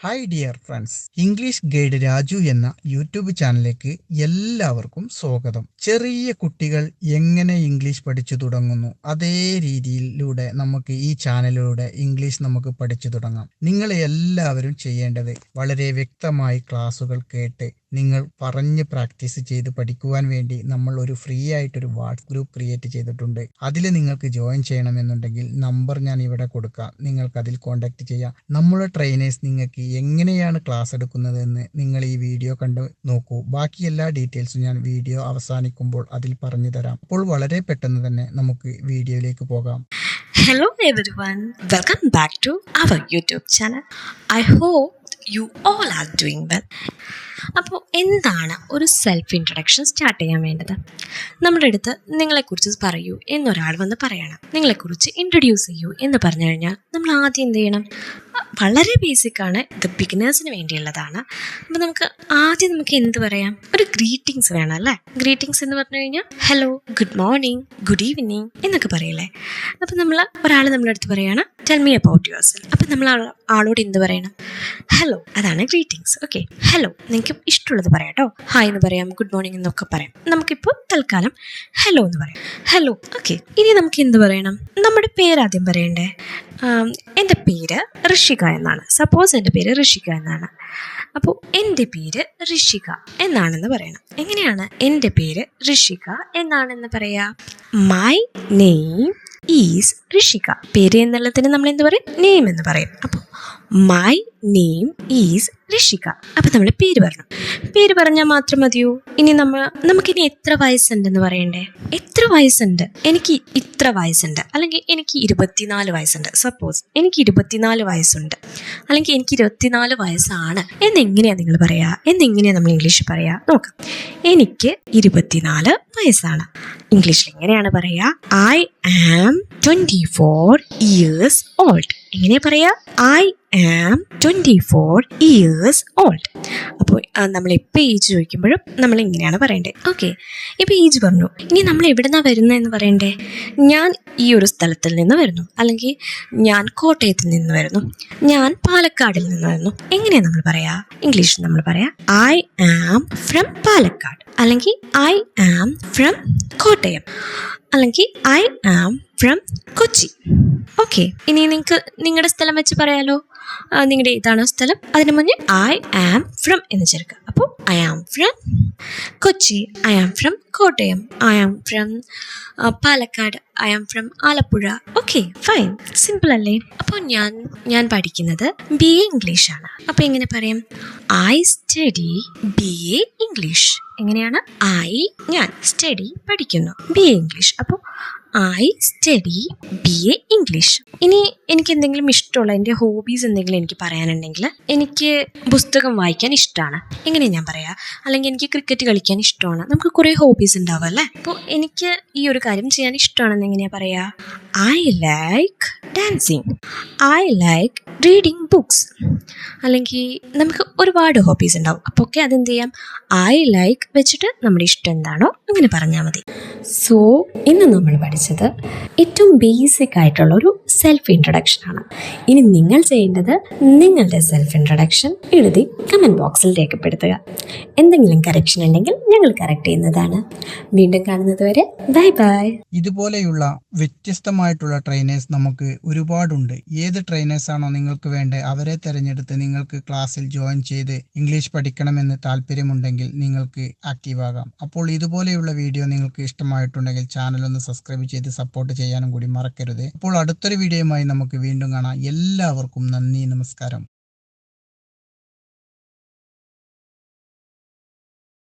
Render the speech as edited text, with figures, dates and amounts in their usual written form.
Hi dear friends, English guide Raju എന്ന YouTube ചാനലിലേക്ക് എല്ലാവർക്കും സ്വാഗതം. ചെറിയ കുട്ടികൾ എങ്ങനെ ഇംഗ്ലീഷ് പഠിച്ചു തുടങ്ങുന്നു, അതേ രീതിയിലൂടെ നമുക്ക് ഈ ചാനലിലൂടെ ഇംഗ്ലീഷ് നമുക്ക് പഠിച്ചു തുടങ്ങാം. നിങ്ങൾ എല്ലാവരും ചെയ്യേണ്ടത് വളരെ വ്യക്തമായി ക്ലാസ്സുകൾ കേട്ട് നിങ്ങൾ പറഞ്ഞ് പ്രാക്ടീസ് ചെയ്ത് പഠിക്കുവാൻ വേണ്ടി നമ്മൾ ഒരു ഫ്രീ ആയിട്ടൊരു വാട്സ്ആപ്പ് ഗ്രൂപ്പ് ക്രിയേറ്റ് ചെയ്തിട്ടുണ്ട്. അതിൽ നിങ്ങൾക്ക് ജോയിൻ ചെയ്യണമെന്നുണ്ടെങ്കിൽ നമ്പർ ഞാൻ ഇവിടെ കൊടുക്കാം. നിങ്ങൾക്ക് അതിൽ കോൺടാക്ട് ചെയ്യാം. നമ്മുടെ ട്രെയിനേഴ്സ് നിങ്ങൾക്ക് എങ്ങനെയാണ് ക്ലാസ് എടുക്കുന്നതെന്ന് നിങ്ങൾ ഈ വീഡിയോ കണ്ട് നോക്കൂ. ബാക്കി എല്ലാ ഡീറ്റെയിൽസും ഞാൻ വീഡിയോ അവസാനിക്കുമ്പോൾ അതിൽ പറഞ്ഞു തരാം. അപ്പോൾ വളരെ പെട്ടെന്ന് തന്നെ നമുക്ക് വീഡിയോയിലേക്ക് പോകാം. Hello everyone, welcome back to our YouTube channel. I hope you all are doing well. അപ്പോൾ എന്താണ് ഒരു സെൽഫ് ഇൻട്രൊഡക്ഷൻ സ്റ്റാർട്ട് ചെയ്യാൻ വേണ്ടത്? നമ്മുടെ അടുത്ത് നിങ്ങളെക്കുറിച്ച് പറയൂ എന്നൊരാൾ വന്ന് പറയണം. നിങ്ങളെക്കുറിച്ച് ഇൻട്രൊഡ്യൂസ് ചെയ്യൂ എന്ന് പറഞ്ഞു കഴിഞ്ഞാൽ നമ്മൾ ആദ്യം എന്ത് ചെയ്യണം? വളരെ ബേസിക്കാണ്, ഇത് ബിഗിനേഴ്സിന് വേണ്ടിയുള്ളതാണ്. അപ്പോൾ നമുക്ക് എന്ത് പറയാം? ഒരു ഗ്രീറ്റിങ്സ് വേണം അല്ലേ? ഗ്രീറ്റിങ്സ് എന്ന് പറഞ്ഞു കഴിഞ്ഞാൽ hello, good morning, good evening എന്നൊക്കെ പറയില്ലേ? അപ്പോൾ ഒരാൾ നമ്മുടെ അടുത്ത് പറയാണ് tell me about your self. അപ്പം നമ്മൾ ആളോട് എന്ത് പറയണം? ഹലോ, അതാണ് ഗ്രീറ്റിങ്സ്. Okay, hello. നിങ്ങൾക്ക് ഇഷ്ടമുള്ളത് പറയാം കേട്ടോ. ഹായ് എന്ന് പറയാം, ഗുഡ് മോർണിംഗ് എന്നൊക്കെ പറയാം. നമുക്കിപ്പോൾ തൽക്കാലം ഹലോ എന്ന് പറയാം. ഹലോ. ഓക്കെ, ഇനി നമുക്ക് എന്ത് പറയണം? നമ്മുടെ പേരാദ്യം പറയണ്ടേ? എൻ്റെ പേര് ഋഷിക എന്നാണ്. സപ്പോസ് എൻ്റെ പേര് ഋഷിക എന്നാണ്. അപ്പോൾ എൻ്റെ പേര് ഋഷിക എന്നാണെന്ന് പറയണം. എങ്ങനെയാണ് എൻ്റെ പേര് ഋഷിക എന്നാണെന്ന് പറയാ? My name is Rishika. പേര് എന്നുള്ളതിന് നമ്മൾ എന്ത് പറയും? നെയിം എന്ന് പറയും. അപ്പോൾ മൈ നെയിം ഈസ് ഋഷിക. അപ്പം നമ്മൾ പേര് പറഞ്ഞു. പേര് പറഞ്ഞാൽ മാത്രം മതിയോ? ഇനി നമുക്കിനി എത്ര വയസ്സുണ്ടെന്ന് പറയണ്ടേ? എത്ര വയസ്സുണ്ട്? എനിക്ക് ഇത്ര വയസ്സുണ്ട്, അല്ലെങ്കിൽ എനിക്ക് 24 വയസ്സുണ്ട്. സപ്പോസ് എനിക്ക് 24 വയസ്സുണ്ട്, അല്ലെങ്കിൽ എനിക്ക് 24 വയസ്സാണ് എന്നെങ്ങനെയാണ് നിങ്ങൾ പറയുക? എന്നെങ്ങനെയാണ് നമ്മൾ ഇംഗ്ലീഷിൽ പറയുക? നോക്കാം. എനിക്ക് 24 വയസ്സാണ്. ഇംഗ്ലീഷിൽ എങ്ങനെയാണ് പറയുക? I am 24 years old. എങ്ങനെയാ പറയാ? I am 24 years old. അപ്പോൾ നമ്മൾ എപ്പോൾ ഏജ് ചോദിക്കുമ്പോഴും നമ്മൾ ഇങ്ങനെയാണ് പറയേണ്ടത്. ഓക്കെ, ഇപ്പോൾ ഏജ് പറഞ്ഞു. ഇനി നമ്മൾ എവിടെ നിന്നാണ് വരുന്നതെന്ന് പറയണ്ടേ? ഞാൻ ഈ ഒരു സ്ഥലത്തിൽ നിന്ന് വരുന്നു, അല്ലെങ്കിൽ ഞാൻ കോട്ടയത്തിൽ നിന്ന് വരുന്നു, ഞാൻ പാലക്കാടിൽ നിന്ന് വരുന്നു. എങ്ങനെയാണ് നമ്മൾ പറയാ? ഇംഗ്ലീഷിൽ നമ്മൾ പറയാ ഐ ആം ഫ്രം പാലക്കാട്, അല്ലെങ്കിൽ ഐ ആം ഫ്രം കോട്ടയം, അല്ലെങ്കിൽ I am from Kochi. Okay, ഇനി നിങ്ങൾക്ക് നിങ്ങളുടെ സ്ഥലം വെച്ച് പറയാലോ. നിങ്ങളുടെ ഏതാണോ സ്ഥലം അതിന് മുന്നേ ഐ ആം ഫ്രം എന്ന് ചേർക്കുക. അപ്പോൾ I am from Kochi, I am from Kottayam, I am from Palakkad, I am from Alappuzha. Okay, fine, simple അല്ലേ? അപ്പോൾ ഞാൻ പഠിക്കുന്നത് BA ഇംഗ്ലീഷാണ്. അപ്പോൾ എങ്ങനെ പറയും? I study BA English. എങ്ങനെയാണ്? ഞാൻ സ്റ്റഡി പഠിക്കുന്നു BA ഇംഗ്ലീഷ്. അപ്പോൾ ഐ സ്റ്റഡി BA ഇംഗ്ലീഷ്. ഇനി എനിക്ക് എന്തെങ്കിലും ഇഷ്ടമുള്ള എൻ്റെ ഹോബീസ് എന്തെങ്കിലും എനിക്ക് പറയാനുണ്ടെങ്കിൽ, എനിക്ക് പുസ്തകം വായിക്കാൻ ഇഷ്ടമാണ്. എങ്ങനെയാണ് ഞാൻ പറയാ? അല്ലെങ്കിൽ എനിക്ക് ക്രിക്കറ്റ് കളിക്കാൻ ഇഷ്ടമാണ്. നമുക്ക് കുറേ ഹോബീസ് ഉണ്ടാവും അല്ലേ? അപ്പോൾ എനിക്ക് ഈ ഒരു കാര്യം ചെയ്യാൻ ഇഷ്ടമാണെന്ന് എങ്ങനെയാ പറയാ? I like dancing, I like reading books. അല്ലെങ്കിൽ നമുക്ക് ഒരുപാട് ഹോബീസ് ഉണ്ടാവും. അപ്പോൾ ഒക്കെ അതെന്ത് ചെയ്യാം? ഐ ലൈക്ക് വെച്ചിട്ട് നമ്മുടെ ഇഷ്ടം എന്താണോ അങ്ങനെ പറഞ്ഞാൽ മതി. സോ ഇന്ന് നമ്മൾ പഠിച്ചത് ഏറ്റവും ബേസിക് ആയിട്ടുള്ള ഒരു സെൽഫ് ഇൻട്രൊഡക്ഷനാണ്. ഇനി നിങ്ങൾ ചെയ്യേണ്ടത് നിങ്ങളുടെ സെൽഫ് ഇൻട്രൊഡക്ഷൻ എഴുതി കമൻറ്റ് ബോക്സിൽ രേഖപ്പെടുത്തുക. എന്തെങ്കിലും കറക്ഷൻ ഉണ്ടെങ്കിൽ ഞങ്ങൾ കറക്റ്റ് ചെയ്യുന്നതാണ്. വീണ്ടും കാണുന്നത് വരെ ബൈ ബൈ. ഇതുപോലെയുള്ള വ്യത്യസ്തമായിട്ടുള്ള ട്രെയിനേഴ്സ് നമുക്ക് ഒരുപാടുണ്ട്. ഏത് ട്രെയിനേഴ്സാണോ നിങ്ങൾക്ക് വേണ്ടത് അവരെ തിരഞ്ഞെടുത്ത് നിങ്ങൾക്ക് ക്ലാസ്സിൽ ജോയിൻ ചെയ്ത് ഇംഗ്ലീഷ് പഠിക്കണമെന്ന് താല്പര്യമുണ്ടെങ്കിൽ നിങ്ങൾക്ക് ആക്റ്റീവ് ആകാം. അപ്പോൾ ഇതുപോലെയുള്ള വീഡിയോ നിങ്ങൾക്ക് ഇഷ്ടമായിട്ടുണ്ടെങ്കിൽ ചാനൽ ഒന്ന് സബ്സ്ക്രൈബ് ചെയ്ത് സപ്പോർട്ട് ചെയ്യാനും കൂടി മറക്കരുത്. അപ്പോൾ അടുത്തൊരു വീഡിയോയുമായി നമുക്ക് വീണ്ടും കാണാം. എല്ലാവർക്കും നന്ദി, നമസ്കാരം.